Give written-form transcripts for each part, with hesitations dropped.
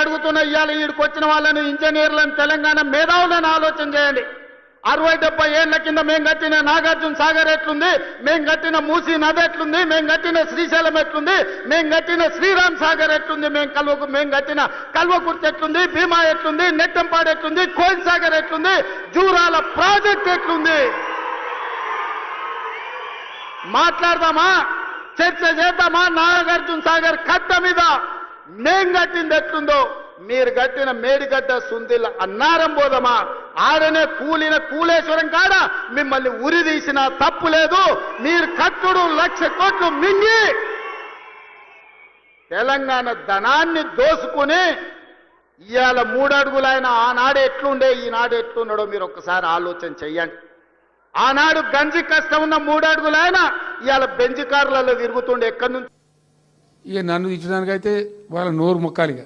అడుగుతున్న ఇవాళ ఈడికి వచ్చిన వాళ్ళని ఇంజనీర్లను తెలంగాణ మేధావులను ఆలోచన చేయండి. 60-70 ఏళ్ల కింద మేము కట్టిన నాగార్జున సాగర్ ఎట్లుంది, మేము కట్టిన మూసీ నది ఎట్లుంది, మేము కట్టిన శ్రీశైలం ఎట్లుంది, మేము కట్టిన శ్రీరామ్ సాగర్ ఎట్లుంది, మేము కట్టిన కల్వకుర్తి ఎట్లుంది, భీమా ఎట్లుంది, నెట్టంపాడు ఎట్లుంది, కోయిల్ సాగర్ ఎట్లుంది, జూరాల ప్రాజెక్ట్ ఎట్లుంది. మాట్లాడదామా, చర్చ చేద్దామా? నాగార్జున సాగర్ కట్ట మీద మేం కట్టింది ఎట్లుందో, మీరు కట్టిన మేడిగడ్డ సుందిల అన్నారం పోదమా? ఆడనే కూలిన కూలేశ్వరం కాడ మిమ్మల్ని ఉరి తీసిన తప్పు లేదు. మీరు కట్టుడు 1,00,000 కోట్లు మింగి తెలంగాణ ధనాన్ని దోసుకుని ఇవాళ 3 అడుగులైన ఆనాడు ఎట్లుండే ఈనాడు ఎట్లున్నాడో మీరు ఒక్కసారి ఆలోచన చెయ్యండి. ఆనాడు గంజి కష్టం ఉన్న 3 అడుగులైన ఇవాళ బెంజ్ కార్లలో తిరుగుతుండే. ఎక్కడి నుంచి ఇక నన్ను ఇచ్చడానికైతే వాళ్ళ నోరు మొక్కాలిగా.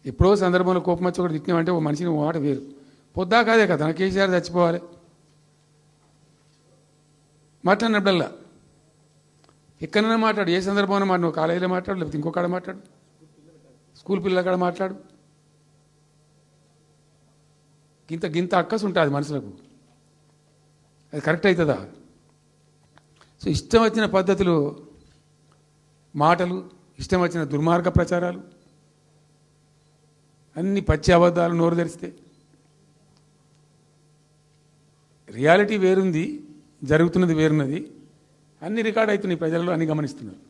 ఎప్పుడో సందర్భంలో కోపం వచ్చి ఒకటి తిట్టినామంటే ఓ మనిషిని మాట వేరు. పొద్దా కాదే కదా తన కేసీఆర్ చచ్చిపోవాలి మాట్లాడినప్పుడల్లా ఎక్కడైనా మాట్లాడు. ఏ సందర్భంలో మాట నువ్వు కాలేజీలో మాట్లాడు, లేకపోతే ఇంకొకడ మాట్లాడు, స్కూల్ పిల్లల కాడ మాట్లాడు. గింత అక్కసు ఉంటుంది మనుషులకు. అది కరెక్ట్ అవుతుందా? సో ఇష్టం వచ్చిన పద్ధతులు, మాటలు, ఇష్టం వచ్చిన దుర్మార్గ ప్రచారాలు, అన్ని పచ్చి అబద్ధాలు నోరు తెరిస్తే. రియాలిటీ వేరుంది, జరుగుతున్నది వేరున్నది. అన్ని రికార్డ్ అవుతున్నాయి, ప్రజల్లో అన్ని గమనిస్తున్నారు.